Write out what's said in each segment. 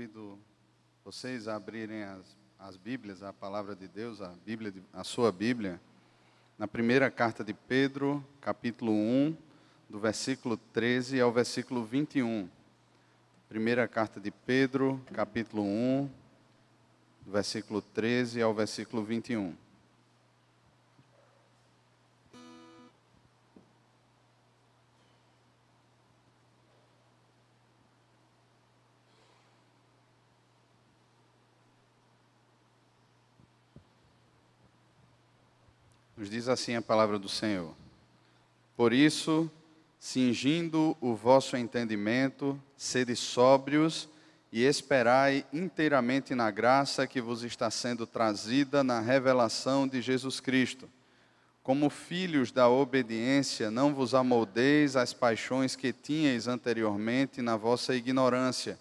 Convido vocês a abrirem as Bíblias, a palavra de Deus, a sua Bíblia, na primeira carta de Pedro, capítulo 1, do versículo 13 ao versículo 21. Primeira carta de Pedro, capítulo 1, do versículo 13 ao versículo 21. Nos diz assim a palavra do Senhor: Por isso, cingindo o vosso entendimento, sede sóbrios e esperai inteiramente na graça que vos está sendo trazida na revelação de Jesus Cristo. Como filhos da obediência, não vos amoldeis às paixões que tinhais anteriormente na vossa ignorância.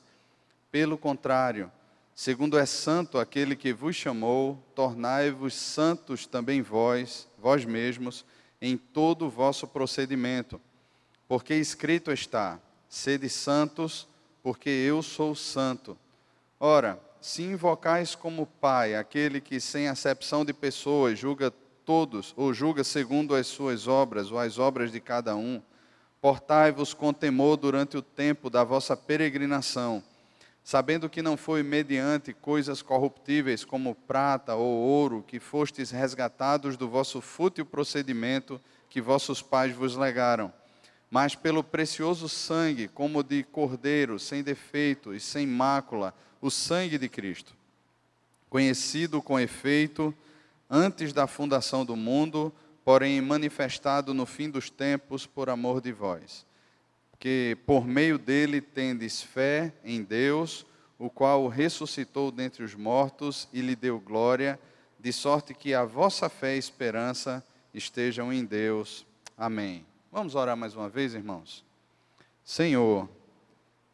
Pelo contrário, segundo é santo aquele que vos chamou, tornai-vos santos também vós mesmos, em todo o vosso procedimento. Porque escrito está: sede santos, porque eu sou santo. Ora, se invocais como Pai aquele que sem acepção de pessoas julga todos, ou julga segundo as suas obras, ou as obras de cada um, portai-vos com temor durante o tempo da vossa peregrinação, sabendo que não foi mediante coisas corruptíveis como prata ou ouro que fostes resgatados do vosso fútil procedimento que vossos pais vos legaram, mas pelo precioso sangue, como de cordeiro, sem defeito e sem mácula, o sangue de Cristo, conhecido com efeito antes da fundação do mundo, porém manifestado no fim dos tempos por amor de vós, que por meio dele tendes fé em Deus, o qual o ressuscitou dentre os mortos e lhe deu glória, de sorte que a vossa fé e esperança estejam em Deus. Amém. Vamos orar mais uma vez, irmãos? Senhor,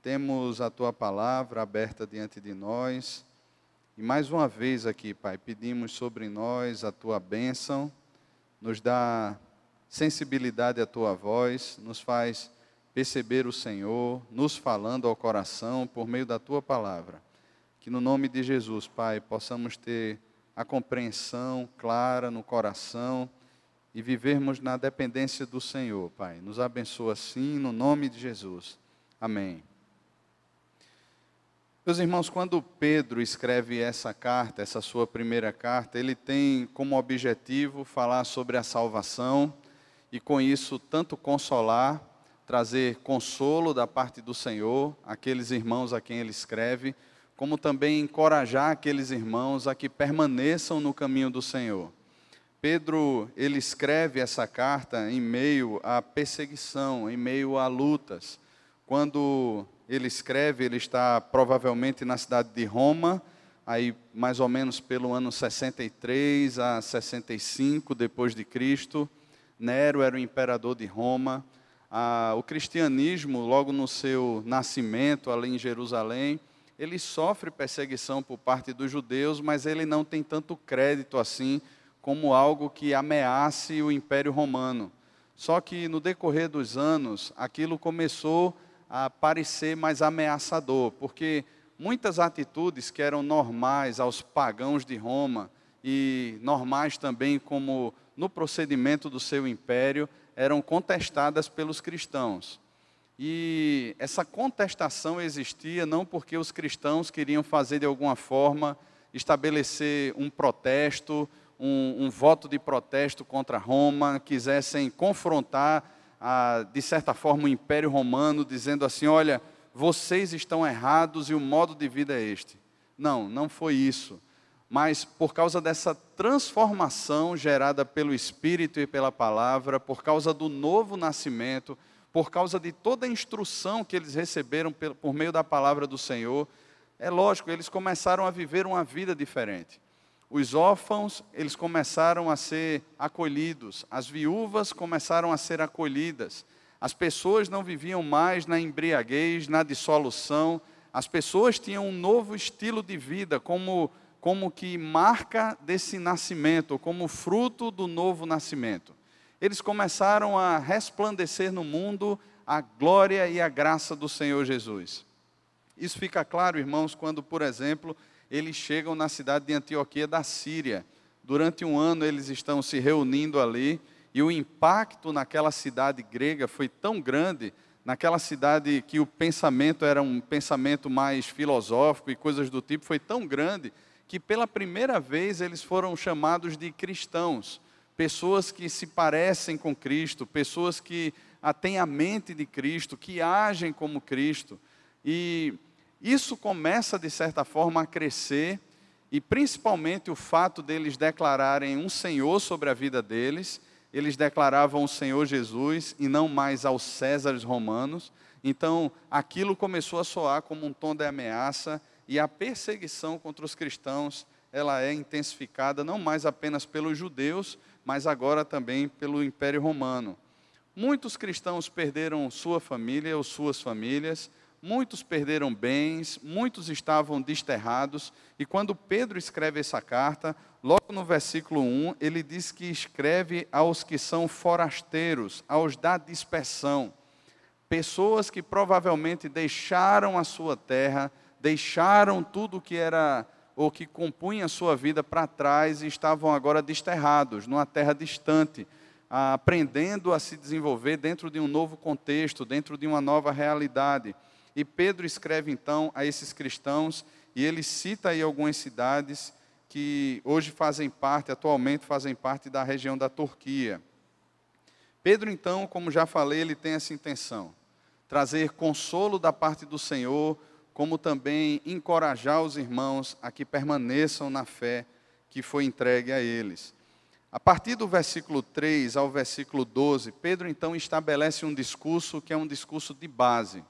temos a Tua palavra aberta diante de nós, e mais uma vez aqui, Pai, pedimos sobre nós a Tua bênção, nos dá sensibilidade à Tua voz, nos faz perceber o Senhor, nos falando ao coração por meio da Tua palavra. Que no nome de Jesus, Pai, possamos ter a compreensão clara no coração e vivermos na dependência do Senhor, Pai. Nos abençoa assim, no nome de Jesus. Amém. Meus irmãos, quando Pedro escreve essa carta, essa sua primeira carta, ele tem como objetivo falar sobre a salvação e com isso tanto consolar, trazer consolo da parte do Senhor, àqueles irmãos a quem ele escreve, como também encorajar aqueles irmãos a que permaneçam no caminho do Senhor. Pedro, ele escreve essa carta em meio à perseguição, em meio a lutas. Quando ele escreve, ele está provavelmente na cidade de Roma, aí mais ou menos pelo ano 63 a 65 depois de Cristo. Nero era o imperador de Roma. O cristianismo, logo no seu nascimento, ali em Jerusalém, ele sofre perseguição por parte dos judeus, mas ele não tem tanto crédito assim, como algo que ameace o Império Romano. Só que no decorrer dos anos, aquilo começou a parecer mais ameaçador, porque muitas atitudes que eram normais aos pagãos de Roma, e normais também como no procedimento do seu império, eram contestadas pelos cristãos. E essa contestação existia não porque os cristãos queriam fazer de alguma forma, estabelecer um protesto, um voto de protesto contra Roma, quisessem confrontar, de certa forma, o Império Romano, dizendo assim: olha, vocês estão errados e o modo de vida é este. Não, não foi isso. Mas por causa dessa transformação gerada pelo Espírito e pela palavra, por causa do novo nascimento, por causa de toda a instrução que eles receberam por meio da palavra do Senhor, é lógico, eles começaram a viver uma vida diferente. Os órfãos, eles começaram a ser acolhidos, as viúvas começaram a ser acolhidas, as pessoas não viviam mais na embriaguez, na dissolução, as pessoas tinham um novo estilo de vida, como que marca desse nascimento, como fruto do novo nascimento. Eles começaram a resplandecer no mundo a glória e a graça do Senhor Jesus. Isso fica claro, irmãos, quando, por exemplo, eles chegam na cidade de Antioquia da Síria. Durante um ano eles estão se reunindo ali, e o impacto naquela cidade grega foi tão grande, naquela cidade que o pensamento era um pensamento mais filosófico e coisas do tipo, foi tão grande, que pela primeira vez eles foram chamados de cristãos, pessoas que se parecem com Cristo, pessoas que têm a mente de Cristo, que agem como Cristo. E isso começa, de certa forma, a crescer, e principalmente o fato deles declararem um Senhor sobre a vida deles. Eles declaravam o Senhor Jesus e não mais aos Césares romanos. Então, aquilo começou a soar como um tom de ameaça, e a perseguição contra os cristãos, ela é intensificada não mais apenas pelos judeus, mas agora também pelo Império Romano. Muitos cristãos perderam sua família ou suas famílias, muitos perderam bens, muitos estavam desterrados, e quando Pedro escreve essa carta, logo no versículo 1, ele diz que escreve aos que são forasteiros, aos da dispersão, pessoas que provavelmente deixaram a sua terra, deixaram tudo que era, ou que compunha a sua vida para trás, e estavam agora desterrados, numa terra distante, aprendendo a se desenvolver dentro de um novo contexto, dentro de uma nova realidade. E Pedro escreve então a esses cristãos, e ele cita aí algumas cidades que hoje atualmente fazem parte da região da Turquia. Pedro então, como já falei, ele tem essa intenção, trazer consolo da parte do Senhor, como também encorajar os irmãos a que permaneçam na fé que foi entregue a eles. A partir do versículo 3 ao versículo 12, Pedro então estabelece um discurso que é um discurso de base.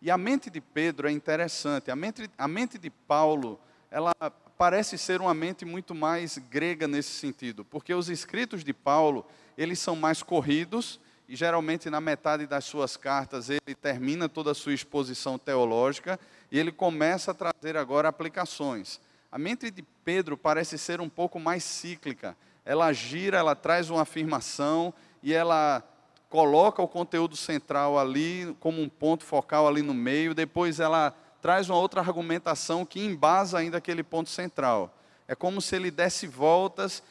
E a mente de Pedro é interessante. A mente de Paulo, ela parece ser uma mente muito mais grega nesse sentido, porque os escritos de Paulo, eles são mais corridos, e geralmente na metade das suas cartas ele termina toda a sua exposição teológica, e ele começa a trazer agora aplicações. A mente de Pedro parece ser um pouco mais cíclica. Ela gira, ela traz uma afirmação, e ela coloca o conteúdo central ali, como um ponto focal ali no meio, depois ela traz uma outra argumentação que embasa ainda aquele ponto central. É como se ele desse voltas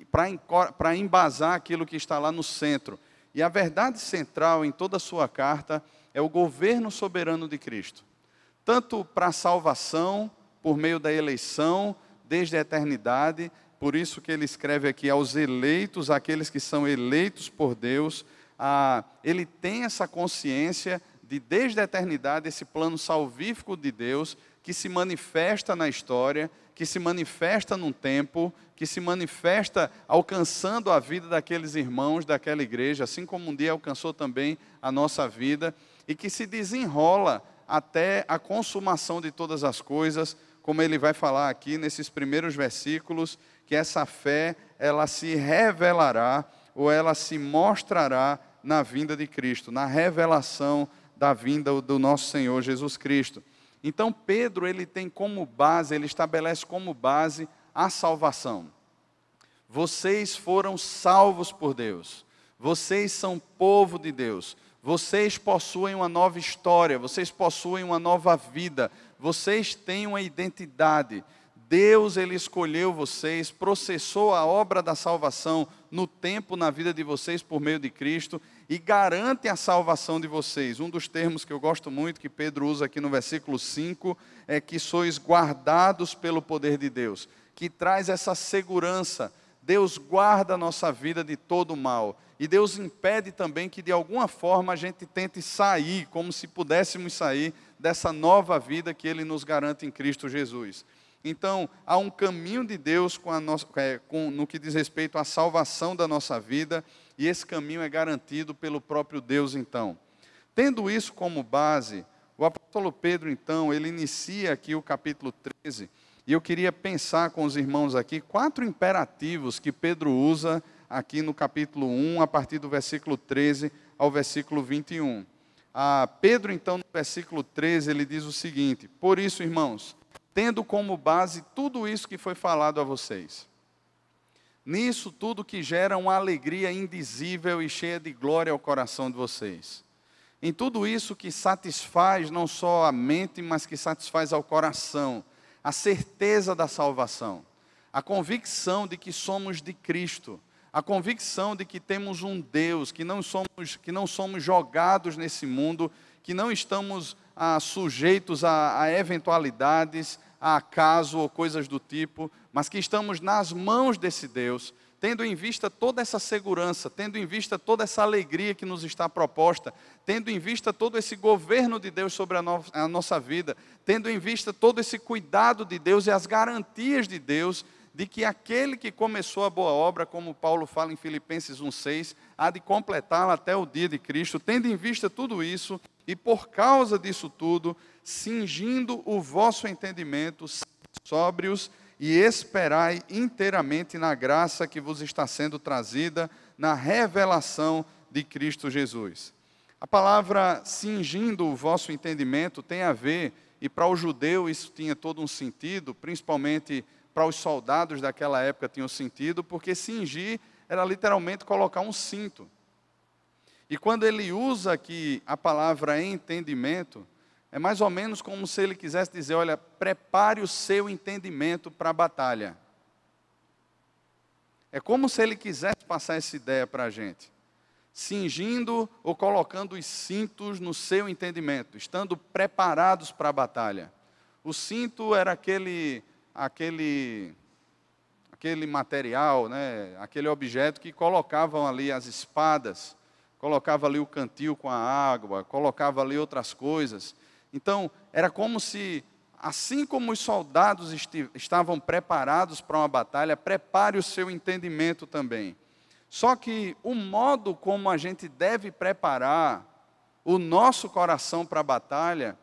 para embasar aquilo que está lá no centro. E a verdade central em toda a sua carta é o governo soberano de Cristo. Tanto para a salvação, por meio da eleição, desde a eternidade. Por isso que ele escreve aqui aos eleitos, aqueles que são eleitos por Deus. Ele tem essa consciência de, desde a eternidade, esse plano salvífico de Deus, que se manifesta na história, que se manifesta num tempo, que se manifesta alcançando a vida daqueles irmãos daquela igreja, assim como um dia alcançou também a nossa vida, e que se desenrola até a consumação de todas as coisas, como ele vai falar aqui nesses primeiros versículos, que essa fé, ela se revelará, ou ela se mostrará na vinda de Cristo, na revelação da vinda do nosso Senhor Jesus Cristo. Então Pedro, ele tem como base, ele estabelece como base a salvação. Vocês foram salvos por Deus, vocês são povo de Deus, vocês possuem uma nova história, vocês possuem uma nova vida, vocês têm uma identidade. Deus, ele escolheu vocês, processou a obra da salvação no tempo, na vida de vocês, por meio de Cristo, e garante a salvação de vocês. Um dos termos que eu gosto muito, que Pedro usa aqui no versículo 5, é que sois guardados pelo poder de Deus, que traz essa segurança. Deus guarda a nossa vida de todo mal, e Deus impede também que de alguma forma a gente tente sair, como se pudéssemos sair dessa nova vida que Ele nos garante em Cristo Jesus. Então, há um caminho de Deus no que diz respeito à salvação da nossa vida, e esse caminho é garantido pelo próprio Deus, então. Tendo isso como base, o apóstolo Pedro, então, ele inicia aqui o capítulo 13, e eu queria pensar com os irmãos aqui 4 imperativos que Pedro usa aqui no capítulo 1, a partir do versículo 13 ao versículo 21. Pedro, então, no versículo 13, ele diz o seguinte: por isso, irmãos, tendo como base tudo isso que foi falado a vocês, nisso tudo que gera uma alegria indizível e cheia de glória ao coração de vocês, em tudo isso que satisfaz não só a mente, mas que satisfaz ao coração, a certeza da salvação, a convicção de que somos de Cristo, a convicção de que temos um Deus, que não somos jogados nesse mundo, que não estamos sujeitos a eventualidades, a acaso ou coisas do tipo, mas que estamos nas mãos desse Deus, tendo em vista toda essa segurança, tendo em vista toda essa alegria que nos está proposta, tendo em vista todo esse governo de Deus sobre a nossa vida, tendo em vista todo esse cuidado de Deus e as garantias de Deus, de que aquele que começou a boa obra, como Paulo fala em Filipenses 1,6, há de completá-la até o dia de Cristo, tendo em vista tudo isso, e por causa disso tudo, cingindo o vosso entendimento, sóbrios, e esperai inteiramente na graça que vos está sendo trazida, na revelação de Cristo Jesus. A palavra cingindo o vosso entendimento tem a ver, e para o judeu isso tinha todo um sentido, principalmente para os soldados daquela época tinha um sentido, porque cingir era literalmente colocar um cinto. E quando ele usa aqui a palavra entendimento, é mais ou menos como se ele quisesse dizer, olha, prepare o seu entendimento para a batalha. É como se ele quisesse passar essa ideia para a gente. Cingindo ou colocando os cintos no seu entendimento, estando preparados para a batalha. O cinto era aquele material, né, aquele objeto que colocavam ali as espadas, colocava ali o cantil com a água, colocava ali outras coisas. Então, era como se, assim como os soldados estavam preparados para uma batalha, prepare o seu entendimento também. Só que o modo como a gente deve preparar o nosso coração para a batalha,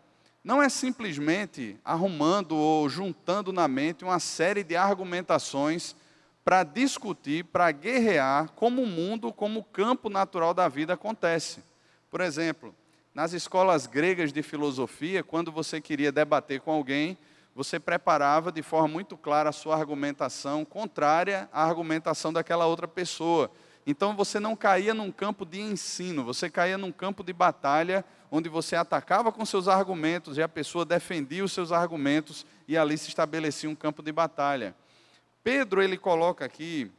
não é simplesmente arrumando ou juntando na mente uma série de argumentações para discutir, para guerrear como o mundo, como o campo natural da vida acontece. Por exemplo, nas escolas gregas de filosofia, quando você queria debater com alguém, você preparava de forma muito clara a sua argumentação contrária à argumentação daquela outra pessoa. Então você não caía num campo de ensino, você caía num campo de batalha, onde você atacava com seus argumentos e a pessoa defendia os seus argumentos e ali se estabelecia um campo de batalha. Pedro, ele coloca aqui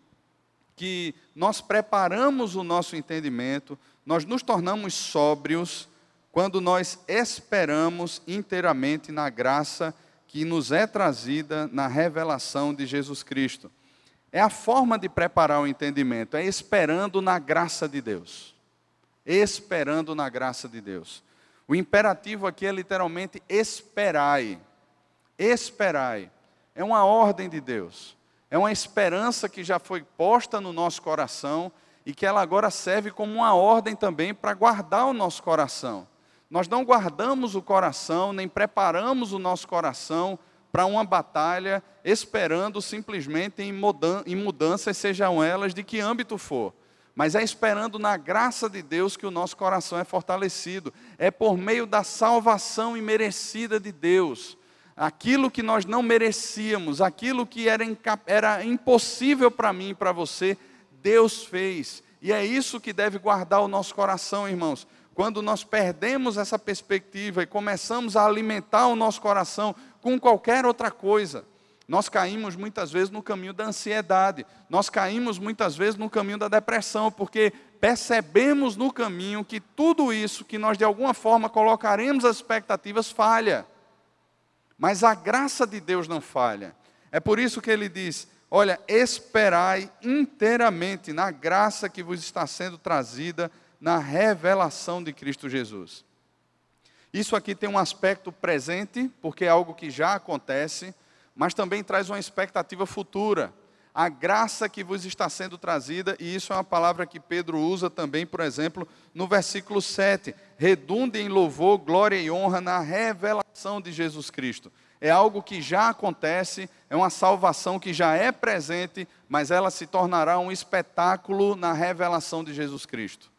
que nós preparamos o nosso entendimento, nós nos tornamos sóbrios quando nós esperamos inteiramente na graça que nos é trazida na revelação de Jesus Cristo. É a forma de preparar o entendimento, é esperando na graça de Deus. Esperando na graça de Deus. O imperativo aqui é literalmente esperai. Esperai. É uma ordem de Deus. É uma esperança que já foi posta no nosso coração e que ela agora serve como uma ordem também para guardar o nosso coração. Nós não guardamos o coração, nem preparamos o nosso coração para uma batalha, esperando simplesmente em mudanças, sejam elas de que âmbito for. Mas é esperando na graça de Deus que o nosso coração é fortalecido. É por meio da salvação imerecida de Deus. Aquilo que nós não merecíamos, aquilo que era impossível para mim e para você, Deus fez. E é isso que deve guardar o nosso coração, irmãos. Quando nós perdemos essa perspectiva e começamos a alimentar o nosso coração com qualquer outra coisa, nós caímos muitas vezes no caminho da ansiedade, nós caímos muitas vezes no caminho da depressão, porque percebemos no caminho que tudo isso que nós de alguma forma colocaremos as expectativas falha. Mas a graça de Deus não falha. É por isso que ele diz, olha, esperai inteiramente na graça que vos está sendo trazida na revelação de Cristo Jesus. Isso aqui tem um aspecto presente, porque é algo que já acontece, mas também traz uma expectativa futura. A graça que vos está sendo trazida, e isso é uma palavra que Pedro usa também, por exemplo, no versículo 7. Redunde em louvor, glória e honra na revelação de Jesus Cristo. É algo que já acontece, é uma salvação que já é presente, mas ela se tornará um espetáculo na revelação de Jesus Cristo.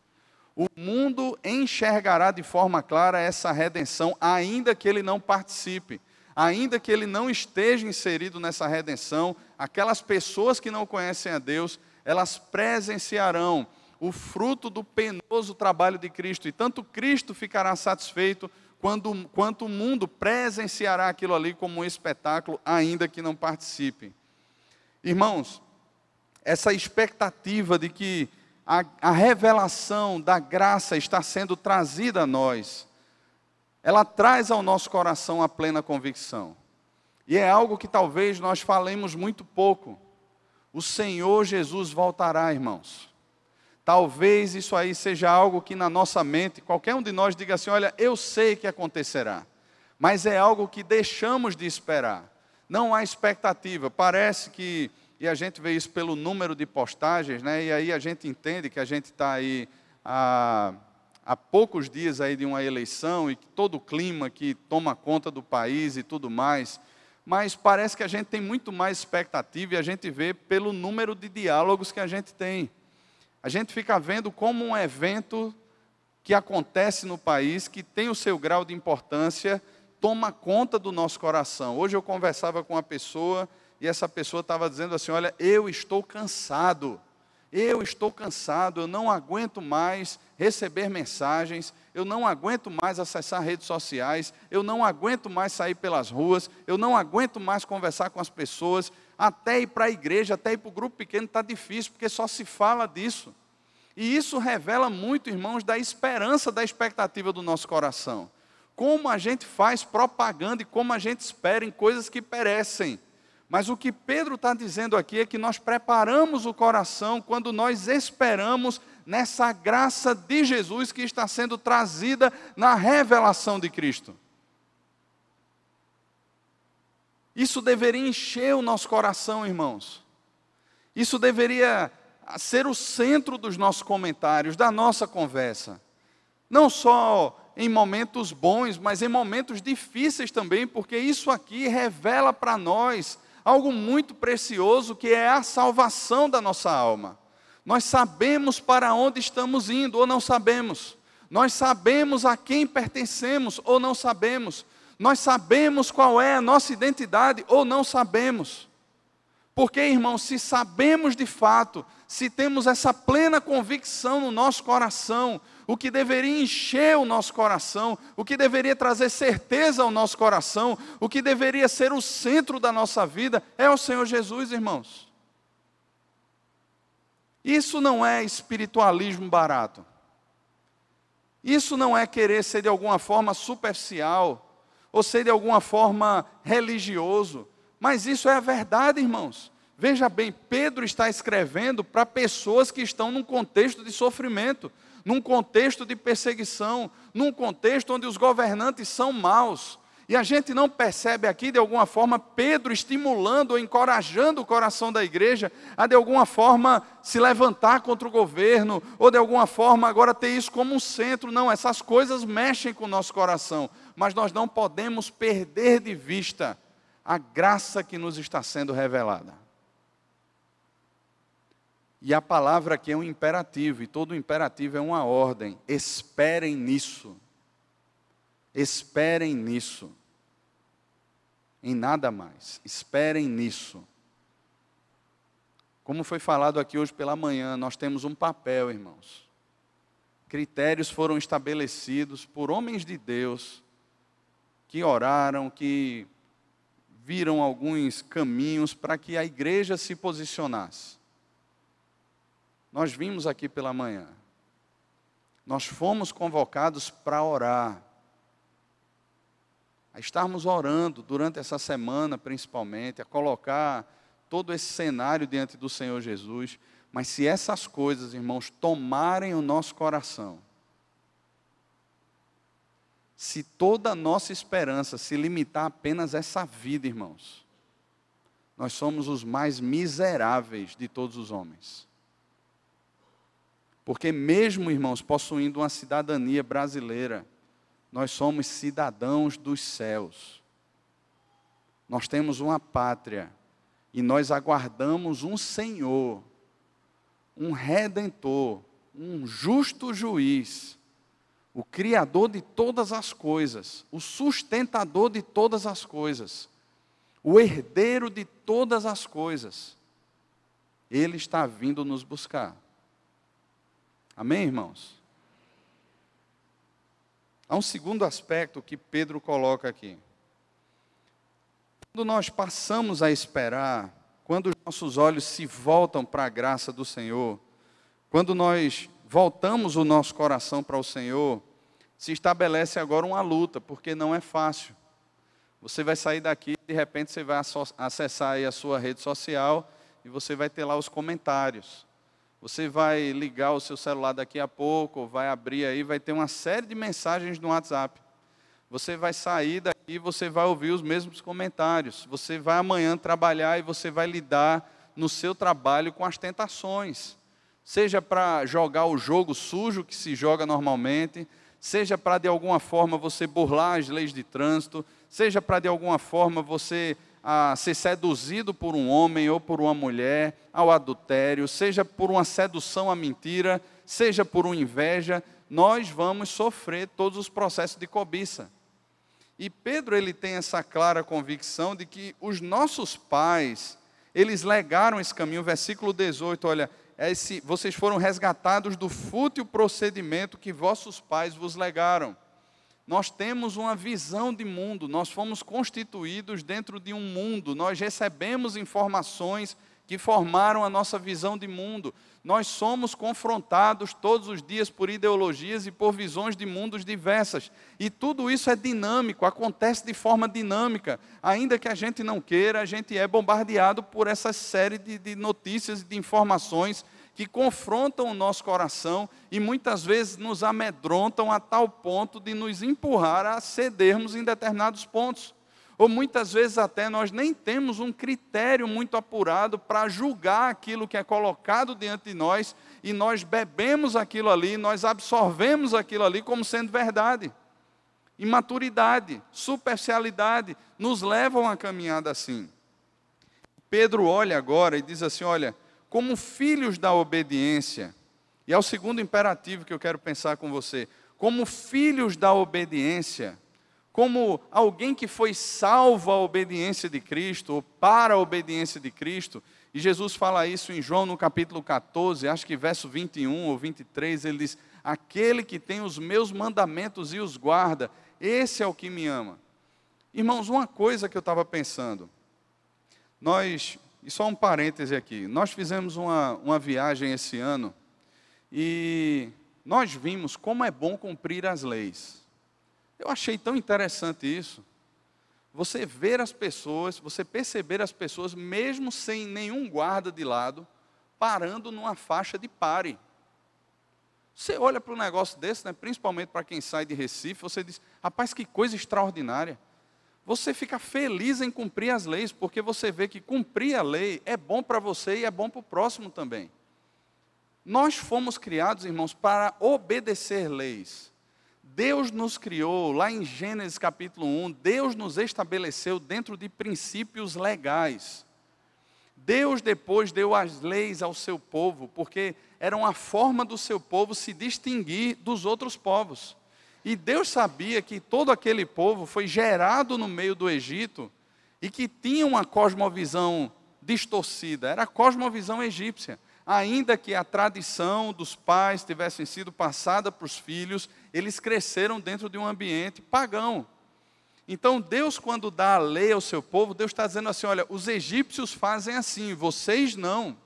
O mundo enxergará de forma clara essa redenção, ainda que ele não participe, ainda que ele não esteja inserido nessa redenção. Aquelas pessoas que não conhecem a Deus, elas presenciarão o fruto do penoso trabalho de Cristo. E tanto Cristo ficará satisfeito, quanto o mundo presenciará aquilo ali como um espetáculo, ainda que não participe. Irmãos, essa expectativa de que a revelação da graça está sendo trazida a nós, ela traz ao nosso coração a plena convicção. E é algo que talvez nós falemos muito pouco. O Senhor Jesus voltará, irmãos. Talvez isso aí seja algo que na nossa mente, qualquer um de nós diga assim, olha, eu sei que acontecerá. Mas é algo que deixamos de esperar. Não há expectativa. Parece que, e a gente vê isso pelo número de postagens, né? E aí a gente entende que a gente está aí há poucos dias aí de uma eleição, e que todo o clima que toma conta do país e tudo mais. Mas parece que a gente tem muito mais expectativa, e a gente vê pelo número de diálogos que a gente tem. A gente fica vendo como um evento que acontece no país, que tem o seu grau de importância, toma conta do nosso coração. Hoje eu conversava com uma pessoa, e essa pessoa estava dizendo assim, olha, eu estou cansado, eu não aguento mais receber mensagens, eu não aguento mais acessar redes sociais, eu não aguento mais sair pelas ruas, eu não aguento mais conversar com as pessoas, até ir para a igreja, até ir para o grupo pequeno está difícil, porque só se fala disso. E isso revela muito, irmãos, da esperança, da expectativa do nosso coração. Como a gente faz propaganda e como a gente espera em coisas que perecem. Mas o que Pedro está dizendo aqui é que nós preparamos o coração quando nós esperamos nessa graça de Jesus que está sendo trazida na revelação de Cristo. Isso deveria encher o nosso coração, irmãos. Isso deveria ser o centro dos nossos comentários, da nossa conversa. Não só em momentos bons, mas em momentos difíceis também, porque isso aqui revela para nós algo muito precioso, que é a salvação da nossa alma. Nós sabemos para onde estamos indo, ou não sabemos. Nós sabemos a quem pertencemos, ou não sabemos. Nós sabemos qual é a nossa identidade, ou não sabemos. Porque, irmãos, se sabemos de fato, se temos essa plena convicção no nosso coração, o que deveria encher o nosso coração, o que deveria trazer certeza ao nosso coração, o que deveria ser o centro da nossa vida, é o Senhor Jesus, irmãos. Isso não é espiritualismo barato. Isso não é querer ser de alguma forma superficial, ou ser de alguma forma religioso. Mas isso é a verdade, irmãos. Veja bem, Pedro está escrevendo para pessoas que estão num contexto de sofrimento, num contexto de perseguição, num contexto onde os governantes são maus. E a gente não percebe aqui, de alguma forma, Pedro estimulando ou encorajando o coração da igreja a, de alguma forma, se levantar contra o governo, ou de alguma forma agora ter isso como um centro. Não, essas coisas mexem com o nosso coração, mas nós não podemos perder de vista a graça que nos está sendo revelada. E a palavra aqui é um imperativo, e todo imperativo é uma ordem. Esperem nisso. Esperem nisso. Em nada mais. Esperem nisso. Como foi falado aqui hoje pela manhã, nós temos um papel, irmãos. Critérios foram estabelecidos por homens de Deus, que oraram, que viram alguns caminhos para que a igreja se posicionasse. Nós vimos aqui pela manhã. Nós fomos convocados para orar. A estarmos orando durante essa semana, principalmente, a colocar todo esse cenário diante do Senhor Jesus. Mas se essas coisas, irmãos, tomarem o nosso coração, se toda a nossa esperança se limitar apenas a essa vida, irmãos, nós somos os mais miseráveis de todos os homens. Porque mesmo, irmãos, possuindo uma cidadania brasileira, nós somos cidadãos dos céus. Nós temos uma pátria e nós aguardamos um Senhor, um Redentor, um justo juiz, o Criador de todas as coisas, o sustentador de todas as coisas, o herdeiro de todas as coisas. Ele está vindo nos buscar. Amém, irmãos? Há um segundo aspecto que Pedro coloca aqui. Quando nós passamos a esperar, quando os nossos olhos se voltam para a graça do Senhor, quando nós voltamos o nosso coração para o Senhor, se estabelece agora uma luta, porque não é fácil. Você vai sair daqui, de repente você vai acessar aí a sua rede social e você vai ter lá os comentários. Você vai ligar o seu celular daqui a pouco, vai abrir aí, vai ter uma série de mensagens no WhatsApp. Você vai sair daqui e você vai ouvir os mesmos comentários. Você vai amanhã trabalhar e você vai lidar no seu trabalho com as tentações. Seja para jogar o jogo sujo que se joga normalmente, seja para de alguma forma você burlar as leis de trânsito, seja para de alguma forma você ser seduzido por um homem ou por uma mulher, ao adultério, seja por uma sedução à mentira, seja por uma inveja, nós vamos sofrer todos os processos de cobiça. E Pedro, ele tem essa clara convicção de que os nossos pais, eles legaram esse caminho. Versículo 18, olha, vocês foram resgatados do fútil procedimento que vossos pais vos legaram. Nós temos uma visão de mundo, nós fomos constituídos dentro de um mundo, nós recebemos informações que formaram a nossa visão de mundo. Nós somos confrontados todos os dias por ideologias e por visões de mundos diversas. E tudo isso é dinâmico, acontece de forma dinâmica. Ainda que a gente não queira, a gente é bombardeado por essa série de notícias e de informações que confrontam o nosso coração e muitas vezes nos amedrontam a tal ponto de nos empurrar a cedermos em determinados pontos. Ou muitas vezes até nós nem temos um critério muito apurado para julgar aquilo que é colocado diante de nós, e nós bebemos aquilo ali, nós absorvemos aquilo ali como sendo verdade. Imaturidade, superficialidade, nos levam a caminhada assim. Pedro olha agora e diz assim, olha, como filhos da obediência, e é o segundo imperativo que eu quero pensar com você, como filhos da obediência, como alguém que foi salvo à obediência de Cristo, ou para a obediência de Cristo, e Jesus fala isso em João no capítulo 14, acho que verso 21 ou 23, ele diz, aquele que tem os meus mandamentos e os guarda, esse é o que me ama. Irmãos, uma coisa que eu estava pensando, e só um parêntese aqui, nós fizemos uma viagem esse ano, e nós vimos como é bom cumprir as leis. Eu achei tão interessante isso. Você ver as pessoas, você perceber as pessoas, mesmo sem nenhum guarda de lado, parando numa faixa de pare. Você olha para um negócio desse, né, principalmente para quem sai de Recife, você diz, rapaz, que coisa extraordinária. Você fica feliz em cumprir as leis, porque você vê que cumprir a lei é bom para você e é bom para o próximo também. Nós fomos criados, irmãos, para obedecer leis. Deus nos criou, lá em Gênesis capítulo 1, Deus nos estabeleceu dentro de princípios legais. Deus depois deu as leis ao seu povo, porque era uma forma do seu povo se distinguir dos outros povos. E Deus sabia que todo aquele povo foi gerado no meio do Egito e que tinha uma cosmovisão distorcida, era a cosmovisão egípcia. Ainda que a tradição dos pais tivessem sido passada para os filhos, eles cresceram dentro de um ambiente pagão. Então Deus, quando dá a lei ao seu povo, Deus está dizendo assim, olha, os egípcios fazem assim, vocês não.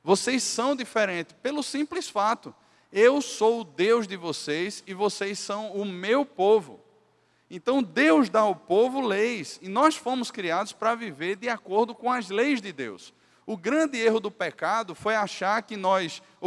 Vocês são diferentes, pelo simples fato, eu sou o Deus de vocês e vocês são o meu povo. Então Deus dá ao povo leis, e nós fomos criados para viver de acordo com as leis de Deus. O grande erro do pecado foi achar que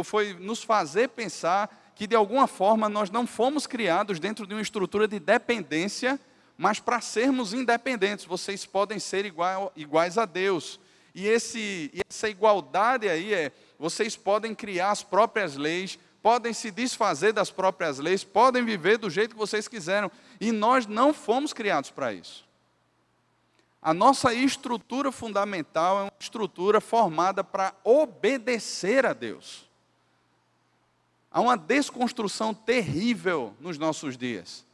foi nos fazer pensar que de alguma forma nós não fomos criados dentro de uma estrutura de dependência, mas para sermos independentes. Vocês podem ser iguais a Deus. E essa igualdade aí vocês podem criar as próprias leis, podem se desfazer das próprias leis, podem viver do jeito que vocês quiseram. E nós não fomos criados para isso. A nossa estrutura fundamental é uma estrutura formada para obedecer a Deus. Há uma desconstrução terrível nos nossos dias,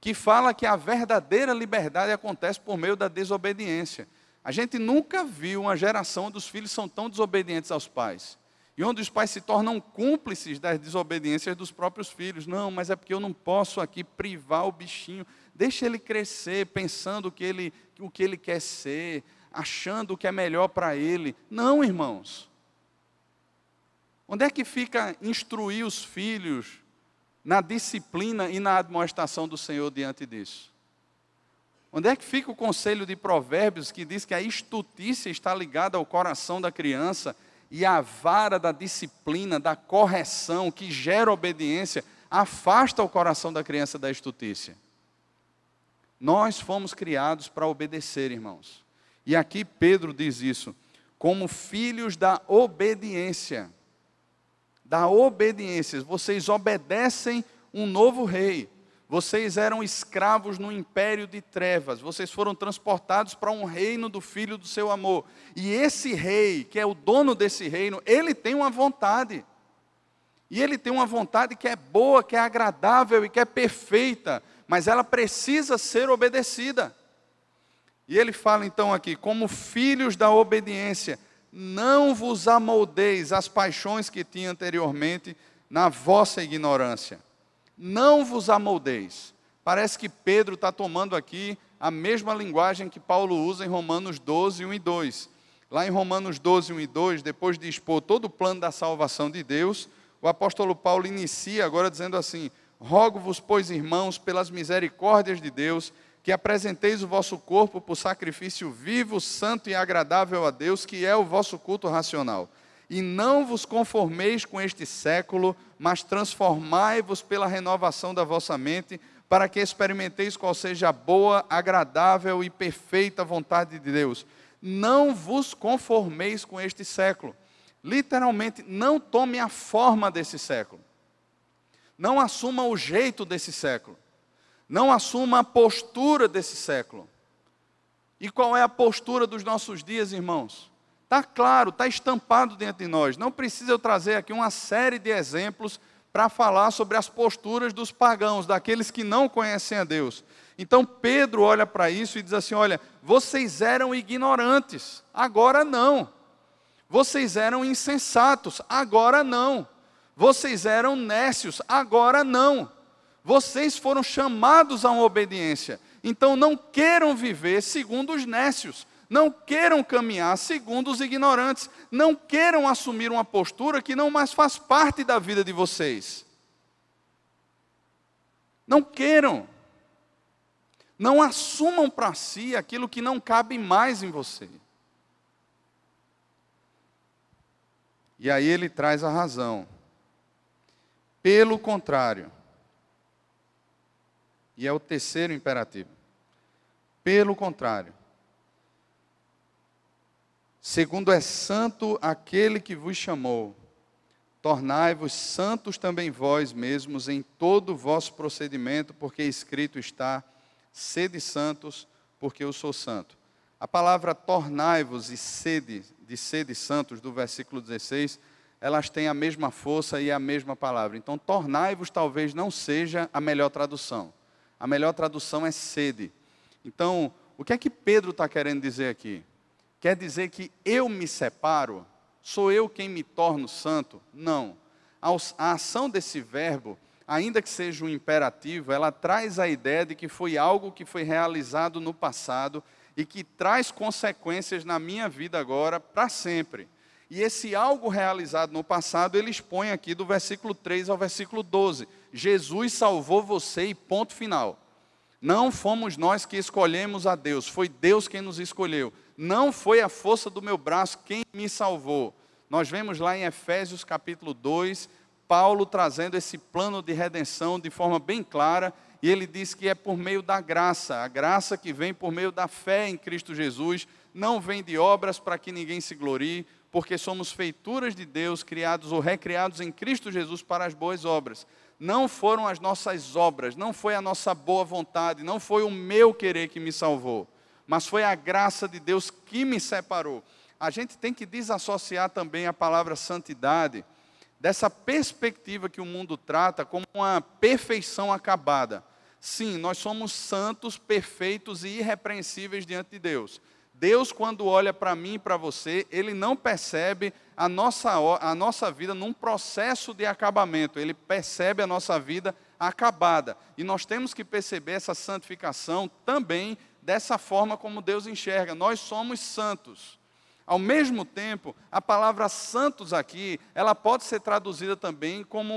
que fala que a verdadeira liberdade acontece por meio da desobediência. A gente nunca viu uma geração onde os filhos são tão desobedientes aos pais. e onde os pais se tornam cúmplices das desobediências dos próprios filhos. Não, mas é porque eu não posso aqui privar o bichinho. Deixa ele crescer pensando o que ele quer ser, achando o que é melhor para ele. Não, irmãos. Onde é que fica instruir os filhos na disciplina e na admoestação do Senhor diante disso? Onde é que fica o conselho de Provérbios que diz que a estutícia está ligada ao coração da criança e a vara da disciplina, da correção, que gera obediência, afasta o coração da criança da estutícia? Nós fomos criados para obedecer, irmãos. E aqui Pedro diz isso, como filhos da obediência. Da obediência, vocês obedecem um novo rei. Vocês eram escravos no império de trevas, vocês foram transportados para um reino do Filho do seu amor. E esse rei, que é o dono desse reino, ele tem uma vontade. E ele tem uma vontade que é boa, que é agradável e que é perfeita, mas ela precisa ser obedecida. E ele fala então aqui, como filhos da obediência, não vos amoldeis às paixões que tinha anteriormente na vossa ignorância. Não vos amoldeis. Parece que Pedro está tomando aqui a mesma linguagem que Paulo usa em Romanos 12, 1 e 2. Lá em Romanos 12, 1 e 2, depois de expor todo o plano da salvação de Deus, o apóstolo Paulo inicia agora dizendo assim, rogo-vos, pois, irmãos, pelas misericórdias de Deus, que apresenteis o vosso corpo por sacrifício vivo, santo e agradável a Deus, que é o vosso culto racional. E não vos conformeis com este século, mas transformai-vos pela renovação da vossa mente, para que experimenteis qual seja a boa, agradável e perfeita vontade de Deus. Não vos conformeis com este século. Literalmente, não tome a forma desse século. Não assuma o jeito desse século. Não assuma a postura desse século. E qual é a postura dos nossos dias, irmãos? Está claro, está estampado diante de nós. Não precisa eu trazer aqui uma série de exemplos para falar sobre as posturas dos pagãos, daqueles que não conhecem a Deus. Então Pedro olha para isso e diz assim, olha, vocês eram ignorantes, agora não. Vocês eram insensatos, agora não. Vocês eram nécios, agora não. Vocês foram chamados a uma obediência. Então não queiram viver segundo os nécios. Não queiram caminhar segundo os ignorantes. Não queiram assumir uma postura que não mais faz parte da vida de vocês. Não queiram. Não assumam para si aquilo que não cabe mais em você. E aí ele traz a razão. Pelo contrário. E é o terceiro imperativo. Pelo contrário. Segundo é santo aquele que vos chamou, tornai-vos santos também vós mesmos em todo o vosso procedimento, porque escrito está, sede santos, porque eu sou santo. A palavra tornai-vos e sede santos, do versículo 16, elas têm a mesma força e a mesma palavra. Então, tornai-vos talvez não seja a melhor tradução. A melhor tradução é sede. Então, o que é que Pedro está querendo dizer aqui? Quer dizer que eu me separo? Sou eu quem me torno santo? Não. A ação desse verbo, ainda que seja um imperativo, ela traz a ideia de que foi algo que foi realizado no passado e que traz consequências na minha vida agora para sempre. E esse algo realizado no passado, ele expõe aqui do versículo 3 ao versículo 12. Jesus salvou você e ponto final. Não fomos nós que escolhemos a Deus, foi Deus quem nos escolheu. Não foi a força do meu braço quem me salvou. Nós vemos lá em Efésios capítulo 2, Paulo trazendo esse plano de redenção de forma bem clara, e ele diz que é por meio da graça, a graça que vem por meio da fé em Cristo Jesus, não vem de obras para que ninguém se glorie, porque somos feituras de Deus, criados ou recriados em Cristo Jesus para as boas obras. Não foram as nossas obras, não foi a nossa boa vontade, não foi o meu querer que me salvou, mas foi a graça de Deus que me separou. A gente tem que desassociar também a palavra santidade dessa perspectiva que o mundo trata como uma perfeição acabada. Sim, nós somos santos, perfeitos e irrepreensíveis diante de Deus. Deus, quando olha para mim e para você, Ele não percebe a nossa vida num processo de acabamento, Ele percebe a nossa vida acabada. E nós temos que perceber essa santificação também dessa forma como Deus enxerga. Nós somos santos. Ao mesmo tempo, a palavra santos aqui, ela pode ser traduzida também como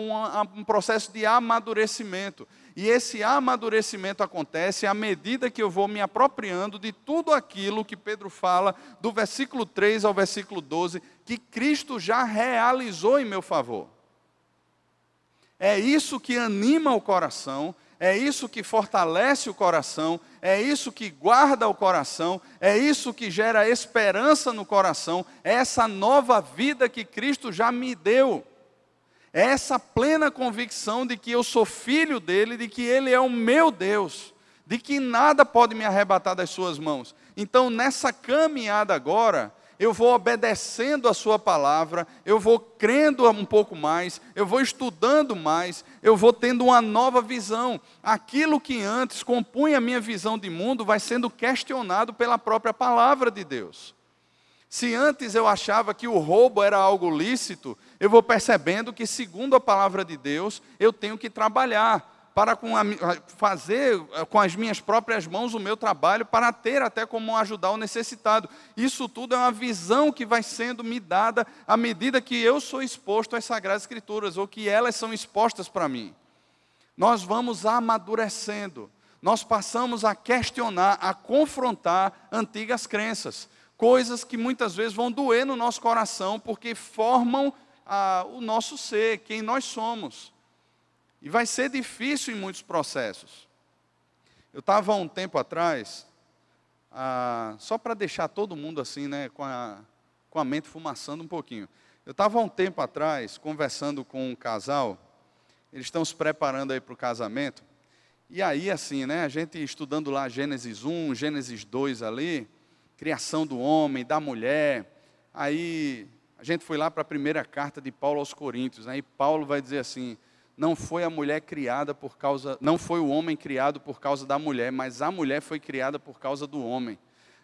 um processo de amadurecimento. E esse amadurecimento acontece à medida que eu vou me apropriando de tudo aquilo que Pedro fala, do versículo 3 ao versículo 12, que Cristo já realizou em meu favor. É isso que anima o coração, é isso que fortalece o coração, é isso que guarda o coração, é isso que gera esperança no coração, é essa nova vida que Cristo já me deu. É essa plena convicção de que eu sou filho dele, de que ele é o meu Deus, de que nada pode me arrebatar das suas mãos. Então, nessa caminhada agora, eu vou obedecendo a sua palavra, eu vou crendo um pouco mais, eu vou estudando mais, eu vou tendo uma nova visão. Aquilo que antes compunha a minha visão de mundo vai sendo questionado pela própria palavra de Deus. Se antes eu achava que o roubo era algo lícito, eu vou percebendo que, segundo a palavra de Deus, eu tenho que trabalhar para fazer com as minhas próprias mãos o meu trabalho, para ter até como ajudar o necessitado. Isso tudo é uma visão que vai sendo me dada à medida que eu sou exposto às Sagradas Escrituras, ou que elas são expostas para mim. Nós vamos amadurecendo, nós passamos a questionar, a confrontar antigas crenças, coisas que muitas vezes vão doer no nosso coração, porque formam o nosso ser, quem nós somos. E vai ser difícil em muitos processos. Eu estava um tempo atrás, só para deixar todo mundo assim, né, com a mente fumaçando um pouquinho. Eu estava um tempo atrás, conversando com um casal, eles estão se preparando aí para o casamento, e aí assim, né, a gente estudando lá Gênesis 1, Gênesis 2 ali, criação do homem, da mulher, aí a gente foi lá para a primeira carta de Paulo aos Coríntios, aí Paulo vai dizer assim: não foi a mulher criada por causa, não foi o homem criado por causa da mulher, mas a mulher foi criada por causa do homem.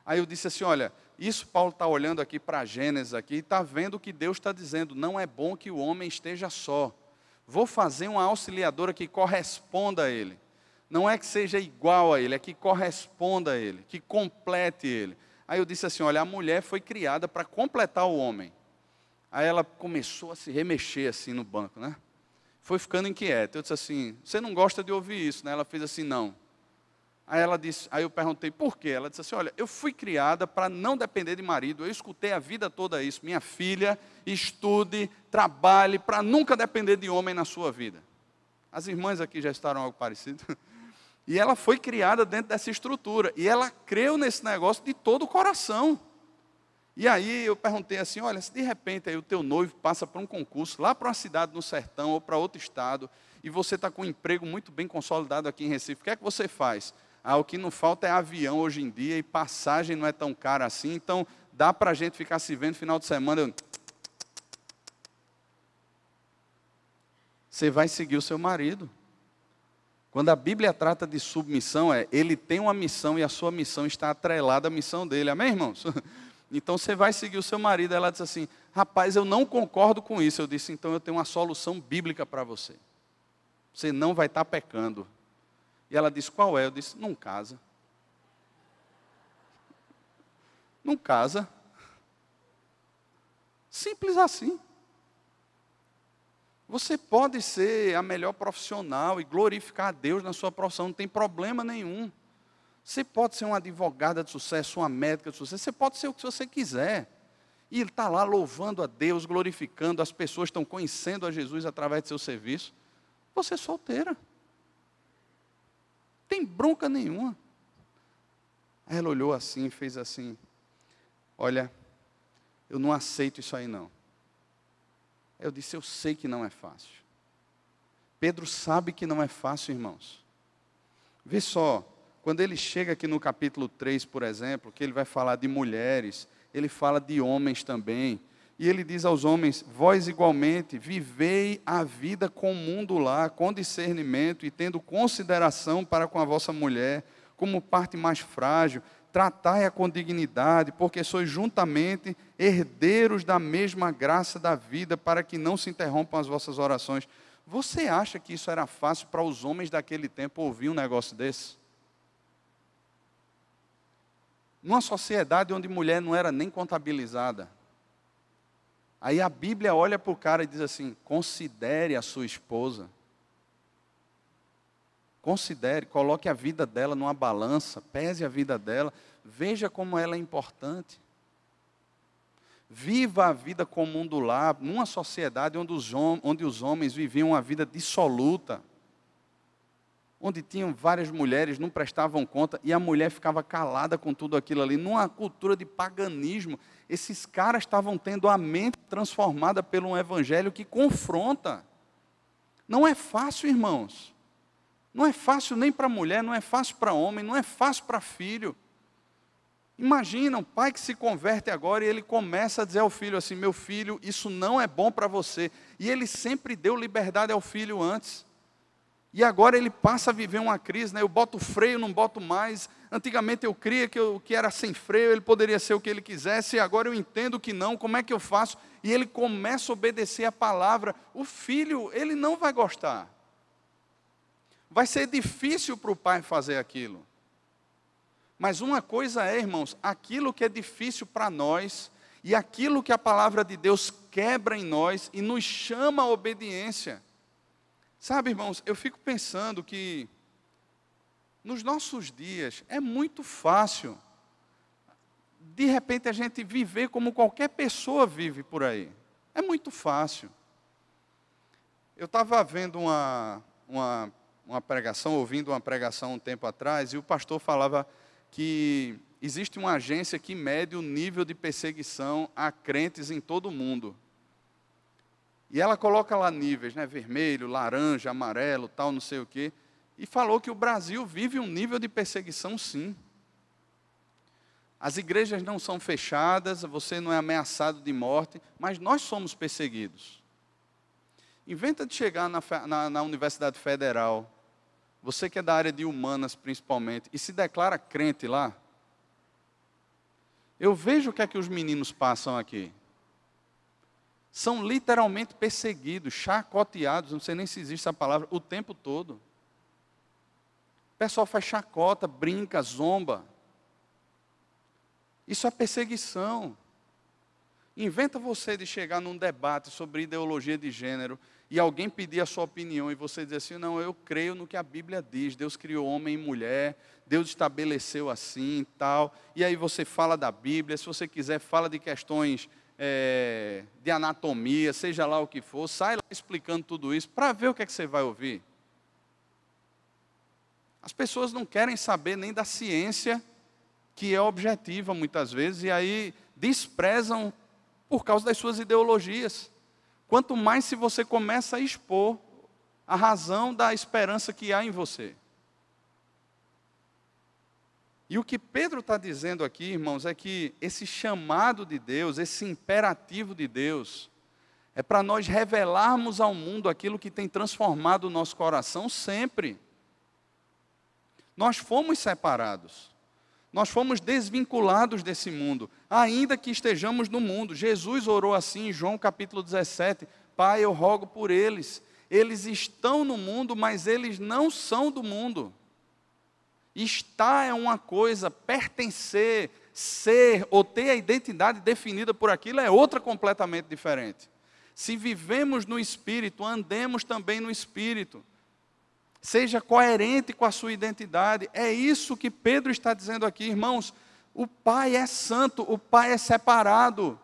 Aí eu disse assim, olha, isso Paulo está olhando aqui para Gênesis aqui, e está vendo o que Deus está dizendo, não é bom que o homem esteja só. Vou fazer uma auxiliadora que corresponda a ele. Não é que seja igual a ele, é que corresponda a ele, que complete ele. Aí eu disse assim, olha, a mulher foi criada para completar o homem. Aí ela começou a se remexer assim no banco, né? Foi ficando inquieta. Eu disse assim, você não gosta de ouvir isso, né? Ela fez assim, não. Aí ela disse, aí eu perguntei, por quê? Ela disse assim, olha, eu fui criada para não depender de marido. Eu escutei a vida toda isso. Minha filha, estude, trabalhe, para nunca depender de homem na sua vida. As irmãs aqui já estaram algo parecido. E ela foi criada dentro dessa estrutura. E ela creu nesse negócio de todo o coração. E aí eu perguntei assim, olha, se de repente aí o teu noivo passa por um concurso lá para uma cidade no sertão ou para outro estado, e você está com um emprego muito bem consolidado aqui em Recife, o que é que você faz? O que não falta é avião hoje em dia, e passagem não é tão cara assim, então dá para a gente ficar se vendo no final de semana. Você vai seguir o seu marido. Quando a Bíblia trata de submissão, ele tem uma missão e a sua missão está atrelada à missão dele, amém, irmãos? Então você vai seguir o seu marido. Ela disse assim, rapaz, eu não concordo com isso. Eu disse, então eu tenho uma solução bíblica para você. Você não vai estar pecando. E ela disse, qual é? Eu disse, não casa. Não casa. Simples assim. Você pode ser a melhor profissional e glorificar a Deus na sua profissão, não tem problema nenhum. Você pode ser uma advogada de sucesso, uma médica de sucesso, você pode ser o que você quiser. E ele está lá louvando a Deus, glorificando, as pessoas estão conhecendo a Jesus através do seu serviço. Você é solteira. Não tem bronca nenhuma. Aí ela olhou assim e fez assim, olha, eu não aceito isso aí não. Aí eu disse, eu sei que não é fácil. Pedro sabe que não é fácil, irmãos. Vê só. Quando ele chega aqui no capítulo 3, por exemplo, que ele vai falar de mulheres, ele fala de homens também. E ele diz aos homens, vós igualmente vivei a vida comum do lar, com discernimento e tendo consideração para com a vossa mulher, como parte mais frágil, tratai-a com dignidade, porque sois juntamente herdeiros da mesma graça da vida, para que não se interrompam as vossas orações. Você acha que isso era fácil para os homens daquele tempo ouvir um negócio desse? Numa sociedade onde mulher não era nem contabilizada. Aí a Bíblia olha para o cara e diz assim: considere a sua esposa. Considere, coloque a vida dela numa balança, pese a vida dela, veja como ela é importante. Viva a vida comum do lar, numa sociedade onde os homens viviam uma vida dissoluta, onde tinham várias mulheres, não prestavam conta, e a mulher ficava calada com tudo aquilo ali. Numa cultura de paganismo, esses caras estavam tendo a mente transformada pelo um evangelho que confronta. Não é fácil, irmãos. Não é fácil nem para mulher, não é fácil para homem, não é fácil para filho. Imagina um pai que se converte agora e ele começa a dizer ao filho assim: meu filho, isso não é bom para você. E ele sempre deu liberdade ao filho antes. E agora ele passa a viver uma crise, né? Eu boto freio, não boto mais. Antigamente eu cria que o que era sem freio, ele poderia ser o que ele quisesse, e agora eu entendo que não, como é que eu faço? E ele começa a obedecer a palavra. O filho, ele não vai gostar. Vai ser difícil para o pai fazer aquilo. Mas uma coisa é, irmãos, aquilo que é difícil para nós, e aquilo que a palavra de Deus quebra em nós e nos chama à obediência. Sabe, irmãos, eu fico pensando que nos nossos dias é muito fácil, de repente, a gente viver como qualquer pessoa vive por aí. É muito fácil. Eu estava vendo uma pregação, ouvindo uma pregação um tempo atrás, e o pastor falava que existe uma agência que mede o nível de perseguição a crentes em todo o mundo. E ela coloca lá níveis, né, vermelho, laranja, amarelo, tal, não sei o quê, e falou que o Brasil vive um nível de perseguição, sim. As igrejas não são fechadas, você não é ameaçado de morte, mas nós somos perseguidos. Inventa de chegar na Universidade Federal, você que é da área de humanas principalmente, e se declara crente lá. Eu vejo o que é que os meninos passam aqui. São literalmente perseguidos, chacoteados, não sei nem se existe essa palavra, o tempo todo. O pessoal faz chacota, brinca, zomba. Isso é perseguição. Inventa você de chegar num debate sobre ideologia de gênero e alguém pedir a sua opinião e você dizer assim: não, eu creio no que a Bíblia diz, Deus criou homem e mulher, Deus estabeleceu assim e tal. E aí você fala da Bíblia, se você quiser fala de questões de anatomia, seja lá o que for, sai lá explicando tudo isso, para ver o que é que você vai ouvir. As pessoas não querem saber nem da ciência, que é objetiva muitas vezes, e aí desprezam por causa das suas ideologias. Quanto mais se você começa a expor a razão da esperança que há em você. E o que Pedro está dizendo aqui, irmãos, é que esse chamado de Deus, esse imperativo de Deus, é para nós revelarmos ao mundo aquilo que tem transformado o nosso coração sempre. Nós fomos separados. Nós fomos desvinculados desse mundo, ainda que estejamos no mundo. Jesus orou assim em João capítulo 17, Pai, eu rogo por eles. Eles estão no mundo, mas eles não são do mundo. Estar é uma coisa, pertencer, ser ou ter a identidade definida por aquilo é outra completamente diferente. Se vivemos no Espírito, andemos também no Espírito. Seja coerente com a sua identidade. É isso que Pedro está dizendo aqui, irmãos. O Pai é santo, o Pai é separado.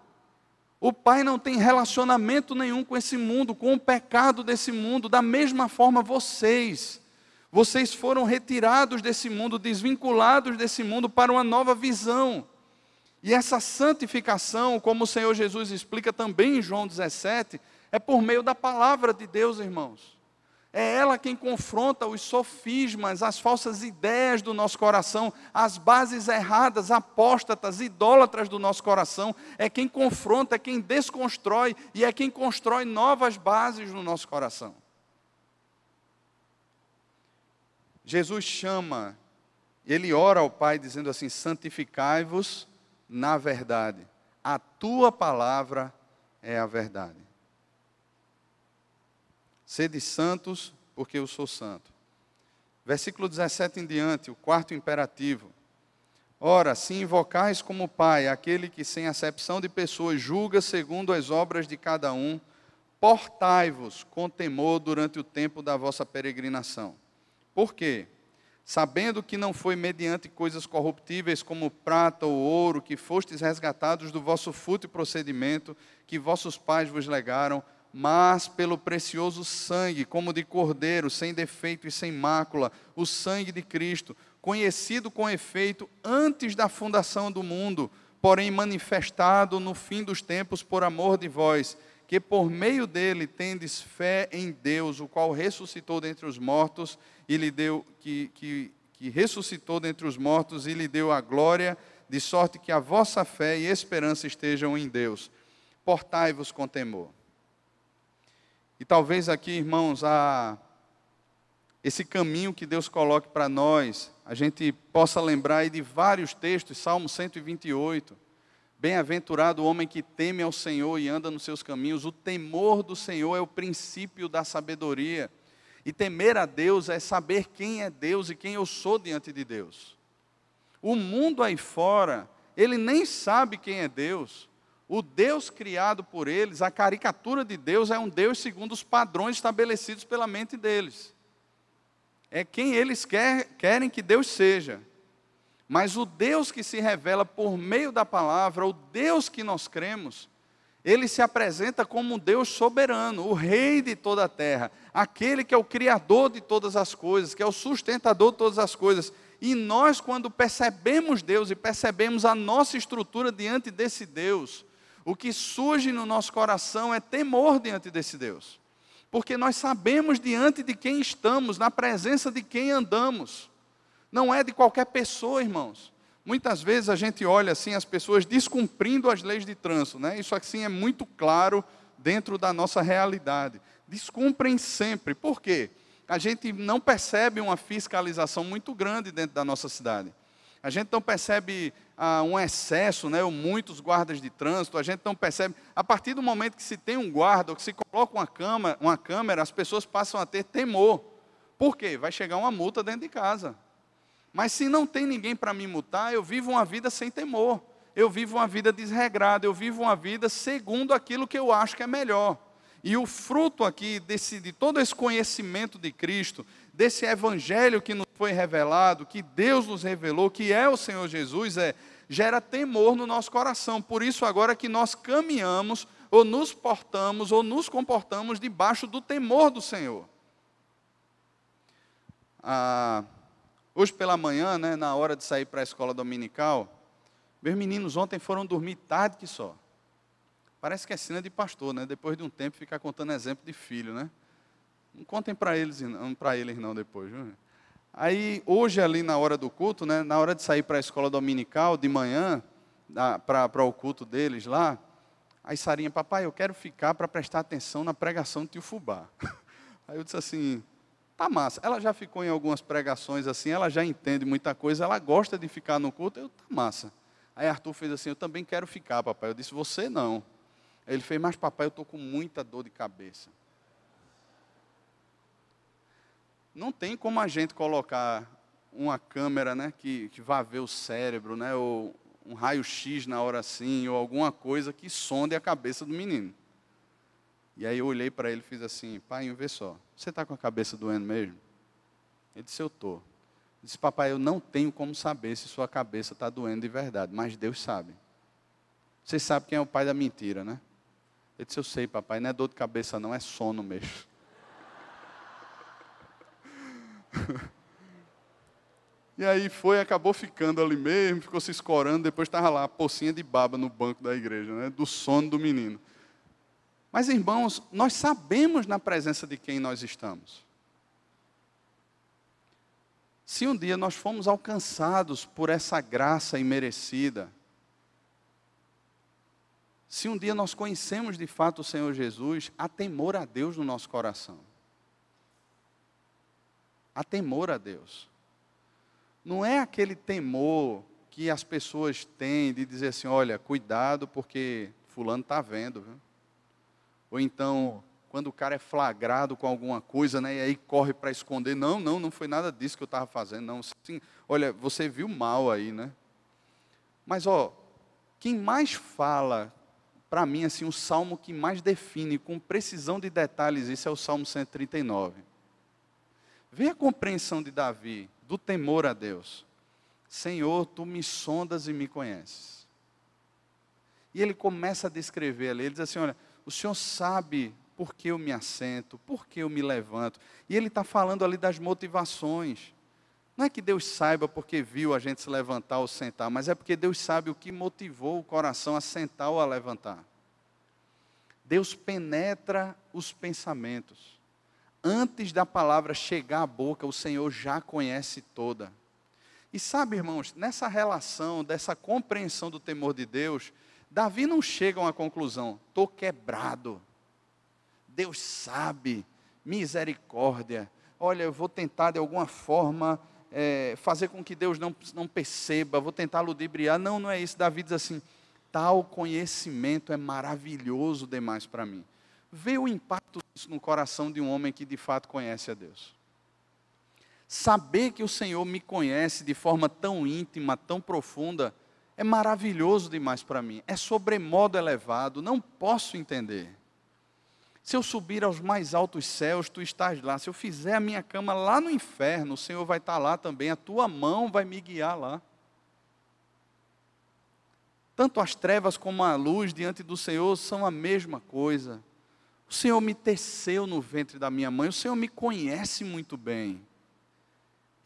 O Pai não tem relacionamento nenhum com esse mundo, com o pecado desse mundo. Da mesma forma vocês foram retirados desse mundo, desvinculados desse mundo para uma nova visão. E essa santificação, como o Senhor Jesus explica também em João 17, é por meio da palavra de Deus, irmãos. É ela quem confronta os sofismas, as falsas ideias do nosso coração, as bases erradas, apóstatas, idólatras do nosso coração. É quem confronta, é quem desconstrói e é quem constrói novas bases no nosso coração. Jesus chama ele ora ao Pai dizendo assim: santificai-vos na verdade. A tua palavra é a verdade. Sede santos, porque eu sou santo. Versículo 17 em diante, o quarto imperativo. Ora, se invocais como Pai aquele que sem acepção de pessoas julga segundo as obras de cada um, portai-vos com temor durante o tempo da vossa peregrinação. Por quê? Sabendo que não foi mediante coisas corruptíveis como prata ou ouro que fostes resgatados do vosso fútil procedimento que vossos pais vos legaram, mas pelo precioso sangue, como de cordeiro, sem defeito e sem mácula, o sangue de Cristo, conhecido com efeito antes da fundação do mundo, porém manifestado no fim dos tempos por amor de vós, que por meio dele tendes fé em Deus, o qual ressuscitou dentre os mortos e lhe deu que ressuscitou dentre os mortos e lhe deu a glória, de sorte que a vossa fé e esperança estejam em Deus. Portai-vos com temor. E talvez aqui, irmãos, esse caminho que Deus coloque para nós, a gente possa lembrar aí de vários textos, Salmo 128, bem-aventurado o homem que teme ao Senhor e anda nos seus caminhos. O temor do Senhor é o princípio da sabedoria. E temer a Deus é saber quem é Deus e quem eu sou diante de Deus. O mundo aí fora, ele nem sabe quem é Deus. O Deus criado por eles, a caricatura de Deus é um Deus segundo os padrões estabelecidos pela mente deles. É quem eles querem que Deus seja. Mas o Deus que se revela por meio da palavra, o Deus que nós cremos, ele se apresenta como um Deus soberano, o Rei de toda a terra, aquele que é o Criador de todas as coisas, que é o sustentador de todas as coisas. E nós, quando percebemos Deus e percebemos a nossa estrutura diante desse Deus, o que surge no nosso coração é temor diante desse Deus. Porque nós sabemos diante de quem estamos, na presença de quem andamos. Não é de qualquer pessoa, irmãos. Muitas vezes a gente olha assim as pessoas descumprindo as leis de trânsito, né? Isso assim é muito claro dentro da nossa realidade. Descumprem sempre. Por quê? A gente não percebe uma fiscalização muito grande dentro da nossa cidade. A gente não percebe um excesso, né, ou muitos guardas de trânsito. A gente não percebe. A partir do momento que se tem um guarda, ou que se coloca uma câmera, as pessoas passam a ter temor. Por quê? Vai chegar uma multa dentro de casa. Mas se não tem ninguém para me multar, eu vivo uma vida sem temor. Eu vivo uma vida desregrada, eu vivo uma vida segundo aquilo que eu acho que é melhor. E o fruto aqui de todo esse conhecimento de Cristo, desse evangelho que nos foi revelado, que Deus nos revelou, que é o Senhor Jesus, gera temor no nosso coração. Por isso agora que nós caminhamos, ou nos portamos, ou nos comportamos debaixo do temor do Senhor. Hoje pela manhã, né, na hora de sair para a escola dominical, meus meninos ontem foram dormir tarde que só. Parece que é sina de pastor, né? Depois de um tempo ficar contando exemplo de filho, né? Não contem para eles não depois, viu? Aí hoje ali na hora do culto, né, na hora de sair para a escola dominical de manhã, para o culto deles lá, aí Sarinha: papai, eu quero ficar para prestar atenção na pregação do tio Fubá. Aí eu disse assim: tá massa. Ela já ficou em algumas pregações assim, ela já entende muita coisa, ela gosta de ficar no culto. Tá massa. Aí Arthur fez assim: eu também quero ficar, papai. Eu disse: você não. Aí ele fez: mas papai, eu estou com muita dor de cabeça. Não tem como a gente colocar uma câmera, né, que vá ver o cérebro, né, ou um raio-x na hora assim, ou alguma coisa que sonde a cabeça do menino. E aí eu olhei para ele e fiz assim: pai, vê só, você está com a cabeça doendo mesmo? Ele disse: eu estou. Eu disse: papai, eu não tenho como saber se sua cabeça está doendo de verdade, mas Deus sabe. Você sabe quem é o pai da mentira, né? Ele disse: eu sei, papai, não é dor de cabeça não, é sono mesmo. E aí acabou ficando ali mesmo, ficou se escorando, depois estava lá a pocinha de baba no banco da igreja, né, do sono do menino. Mas, irmãos, nós sabemos na presença de quem nós estamos. Se um dia nós fomos alcançados por essa graça imerecida, se um dia nós conhecemos de fato o Senhor Jesus, há temor a Deus no nosso coração. Há temor a Deus. não é aquele temor que as pessoas têm de dizer assim, olha, cuidado porque fulano está vendo, viu? Ou então, quando o cara é flagrado com alguma coisa, né, e aí corre para esconder, não foi nada disso que eu estava fazendo, não. Sim, olha, você viu mal aí, né? Mas, quem mais fala, para mim, assim, o salmo que mais define com precisão de detalhes isso é o Salmo 139. Vê a compreensão de Davi, do temor a Deus. Senhor, tu me sondas e me conheces. E ele começa a descrever ali, ele diz assim, olha, o Senhor sabe por que eu me assento, por que eu me levanto. E ele está falando ali das motivações. Não é que Deus saiba porque viu a gente se levantar ou sentar, mas é porque Deus sabe o que motivou o coração a sentar ou a levantar. Deus penetra os pensamentos. Antes da palavra chegar à boca, o Senhor já conhece toda. E sabe, irmãos, nessa relação, dessa compreensão do temor de Deus, Davi não chega a uma conclusão, estou quebrado. Deus sabe, misericórdia. Olha, eu vou tentar de alguma forma fazer com que Deus não perceba, vou tentar ludibriar. Não é isso. Davi diz assim, tal conhecimento é maravilhoso demais para mim. Vê o impacto disso no coração de um homem que de fato conhece a Deus. Saber que o Senhor me conhece de forma tão íntima, tão profunda, é maravilhoso demais para mim. É sobremodo elevado, não posso entender. Se eu subir aos mais altos céus, tu estás lá. Se eu fizer a minha cama lá no inferno, o Senhor vai estar lá também. A tua mão vai me guiar lá. Tanto as trevas como a luz diante do Senhor são a mesma coisa. O Senhor me teceu no ventre da minha mãe. O Senhor me conhece muito bem.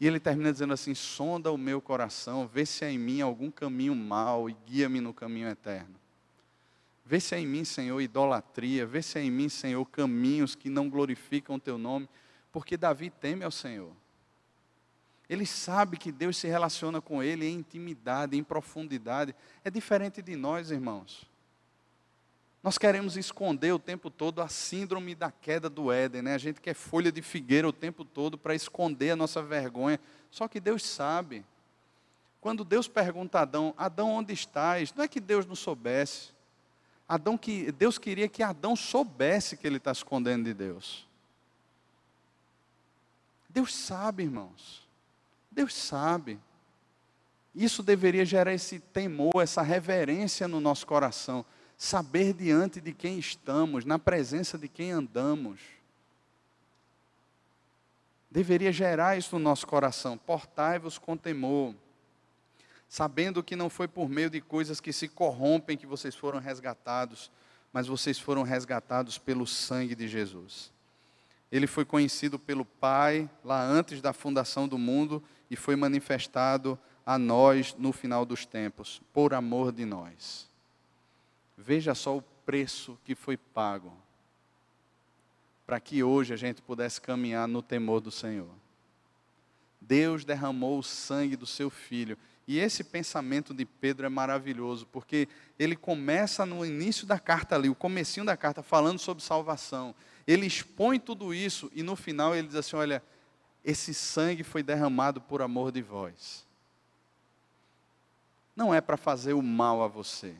E ele termina dizendo assim, sonda o meu coração, vê se há em mim algum caminho mau e guia-me no caminho eterno. Vê se há em mim, Senhor, idolatria, vê se há em mim, Senhor, caminhos que não glorificam o teu nome, porque Davi teme ao Senhor. Ele sabe que Deus se relaciona com ele em intimidade, em profundidade. É diferente de nós, irmãos. Nós queremos esconder o tempo todo a síndrome da queda do Éden, né? A gente quer folha de figueira o tempo todo para esconder a nossa vergonha. Só que Deus sabe. Quando Deus pergunta a Adão, Adão, onde estás? Não é que Deus não soubesse. Deus queria que Adão soubesse que ele está escondendo de Deus. Deus sabe, irmãos. Deus sabe. Isso deveria gerar esse temor, essa reverência no nosso coração. Saber diante de quem estamos, na presença de quem andamos. Deveria gerar isso no nosso coração. Portai-vos com temor, sabendo que não foi por meio de coisas que se corrompem que vocês foram resgatados, mas vocês foram resgatados pelo sangue de Jesus. Ele foi conhecido pelo Pai lá antes da fundação do mundo e foi manifestado a nós no final dos tempos, por amor de nós. Veja só o preço que foi pago para que hoje a gente pudesse caminhar no temor do Senhor. Deus derramou o sangue do seu Filho. E esse pensamento de Pedro é maravilhoso, porque ele começa no início da carta ali, o comecinho da carta, falando sobre salvação. Ele expõe tudo isso e no final ele diz assim, olha, esse sangue foi derramado por amor de vós. Não é para fazer o mal a você.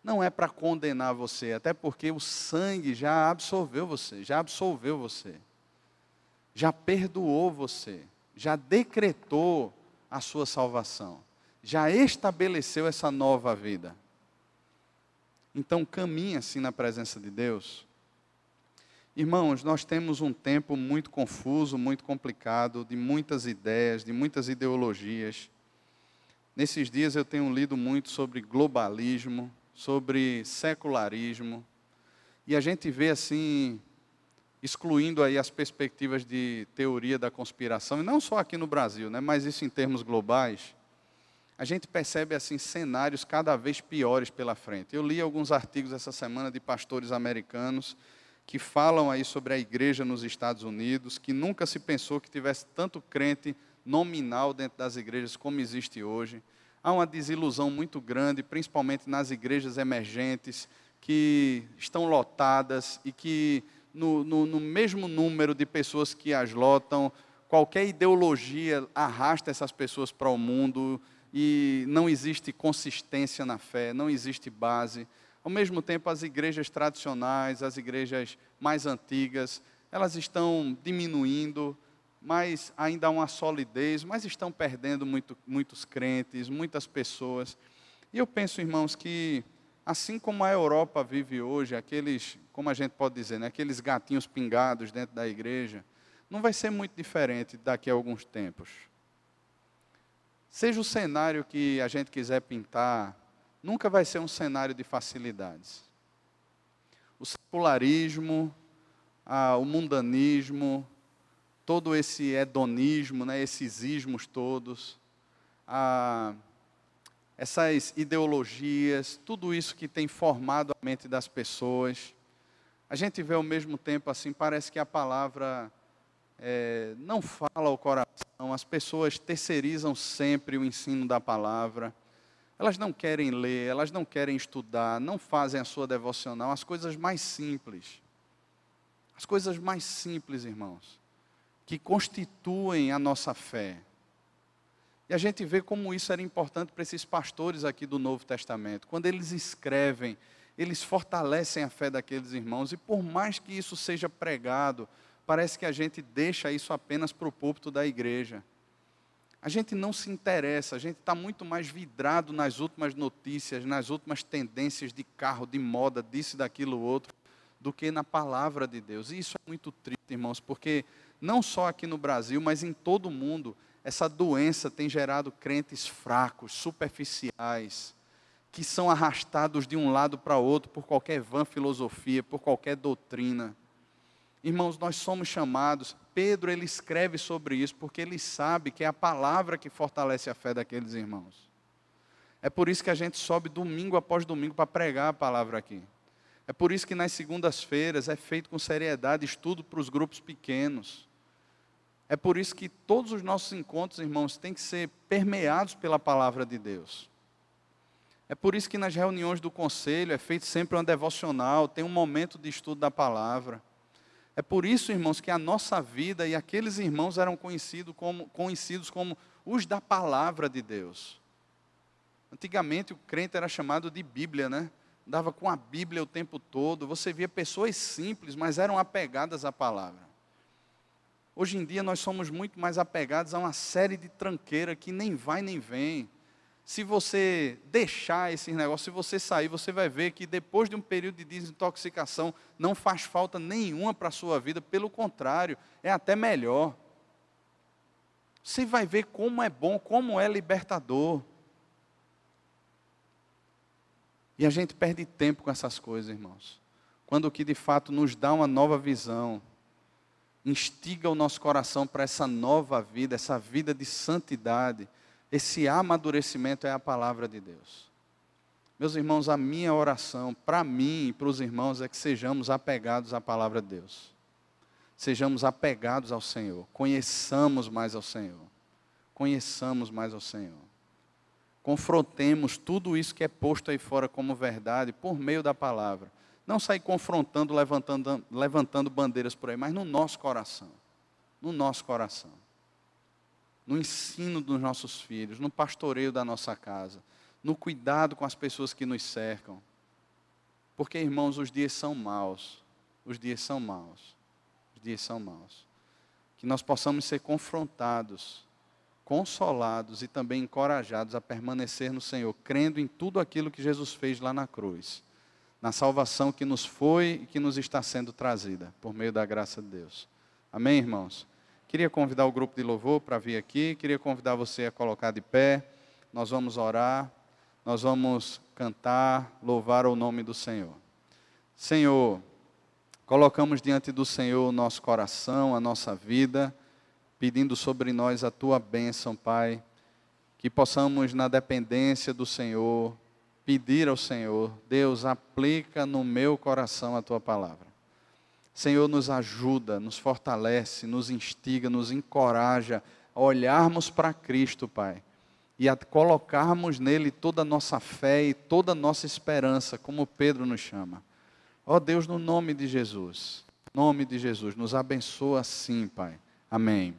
Não é para condenar você, até porque o sangue já absolveu você, já perdoou você, já decretou a sua salvação, já estabeleceu essa nova vida. Então caminhe assim na presença de Deus. Irmãos, nós temos um tempo muito confuso, muito complicado, de muitas ideias, de muitas ideologias. Nesses dias eu tenho lido muito sobre globalismo, sobre secularismo, e a gente vê assim, excluindo aí as perspectivas de teoria da conspiração, e não só aqui no Brasil, né, mas isso em termos globais, a gente percebe assim cenários cada vez piores pela frente. Eu li alguns artigos essa semana de pastores americanos que falam aí sobre a igreja nos Estados Unidos, que nunca se pensou que tivesse tanto crente nominal dentro das igrejas como existe hoje. Há uma desilusão muito grande, principalmente nas igrejas emergentes, que estão lotadas e que no mesmo número de pessoas que as lotam, qualquer ideologia arrasta essas pessoas para o mundo e não existe consistência na fé, não existe base. Ao mesmo tempo, as igrejas tradicionais, as igrejas mais antigas, elas estão diminuindo, mas ainda há uma solidez, mas estão perdendo muitos crentes, muitas pessoas. E eu penso, irmãos, que assim como a Europa vive hoje, aqueles, como a gente pode dizer, né, aqueles gatinhos pingados dentro da igreja, não vai ser muito diferente daqui a alguns tempos. Seja o cenário que a gente quiser pintar, nunca vai ser um cenário de facilidades. O secularismo, o mundanismo, todo esse hedonismo, né, esses ismos todos, essas ideologias, tudo isso que tem formado a mente das pessoas, a gente vê ao mesmo tempo assim, parece que a palavra não fala ao coração, as pessoas terceirizam sempre o ensino da palavra, elas não querem ler, elas não querem estudar, não fazem a sua devocional, as coisas mais simples, irmãos, que constituem a nossa fé. E a gente vê como isso era importante para esses pastores aqui do Novo Testamento. Quando eles escrevem, eles fortalecem a fé daqueles irmãos. E por mais que isso seja pregado, parece que a gente deixa isso apenas para o púlpito da igreja. A gente não se interessa, a gente está muito mais vidrado nas últimas notícias, nas últimas tendências de carro, de moda, disso e daquilo outro, do que na palavra de Deus. E isso é muito triste, irmãos, porque não só aqui no Brasil, mas em todo o mundo, essa doença tem gerado crentes fracos, superficiais, que são arrastados de um lado para outro por qualquer vã filosofia, por qualquer doutrina. Irmãos, nós somos chamados, Pedro ele escreve sobre isso, porque ele sabe que é a palavra que fortalece a fé daqueles irmãos. É por isso que a gente sobe domingo após domingo para pregar a palavra aqui. É por isso que nas segundas-feiras é feito com seriedade estudo para os grupos pequenos. É por isso que todos os nossos encontros, irmãos, têm que ser permeados pela palavra de Deus. É por isso que nas reuniões do conselho é feito sempre uma devocional, tem um momento de estudo da palavra. É por isso, irmãos, que a nossa vida e aqueles irmãos eram conhecidos como os da palavra de Deus. Antigamente o crente era chamado de Bíblia, né? Andava com a Bíblia o tempo todo. Você via pessoas simples, mas eram apegadas à palavra. Hoje em dia nós somos muito mais apegados a uma série de tranqueira que nem vai nem vem. Se você deixar esses negócios, se você sair, você vai ver que depois de um período de desintoxicação, não faz falta nenhuma para a sua vida, pelo contrário, é até melhor. Você vai ver como é bom, como é libertador. E a gente perde tempo com essas coisas, irmãos. Quando o que de fato nos dá uma nova visão, instiga o nosso coração para essa nova vida, essa vida de santidade, esse amadurecimento é a palavra de Deus. Meus irmãos, a minha oração, para mim e para os irmãos, é que sejamos apegados à palavra de Deus. Sejamos apegados ao Senhor. Conheçamos mais ao Senhor. Conheçamos mais ao Senhor. Confrontemos tudo isso que é posto aí fora como verdade por meio da palavra. Não sair confrontando, levantando bandeiras por aí, mas no nosso coração. No nosso coração. No ensino dos nossos filhos, no pastoreio da nossa casa, no cuidado com as pessoas que nos cercam. Porque, irmãos, os dias são maus. Os dias são maus. Os dias são maus. Que nós possamos ser confrontados, consolados e também encorajados a permanecer no Senhor, crendo em tudo aquilo que Jesus fez lá na cruz, na salvação que nos foi e que nos está sendo trazida, por meio da graça de Deus. Amém, irmãos? Queria convidar o grupo de louvor para vir aqui, queria convidar você a colocar de pé, nós vamos orar, nós vamos cantar, louvar o nome do Senhor. Senhor, colocamos diante do Senhor o nosso coração, a nossa vida, pedindo sobre nós a Tua bênção, Pai, que possamos na dependência do Senhor, pedir ao Senhor, Deus, aplica no meu coração a Tua palavra. Senhor, nos ajuda, nos fortalece, nos instiga, nos encoraja a olharmos para Cristo, Pai, e a colocarmos nele toda a nossa fé e toda a nossa esperança, como Pedro nos chama. Ó Deus, no nome de Jesus, nos abençoa assim, Pai. Amém.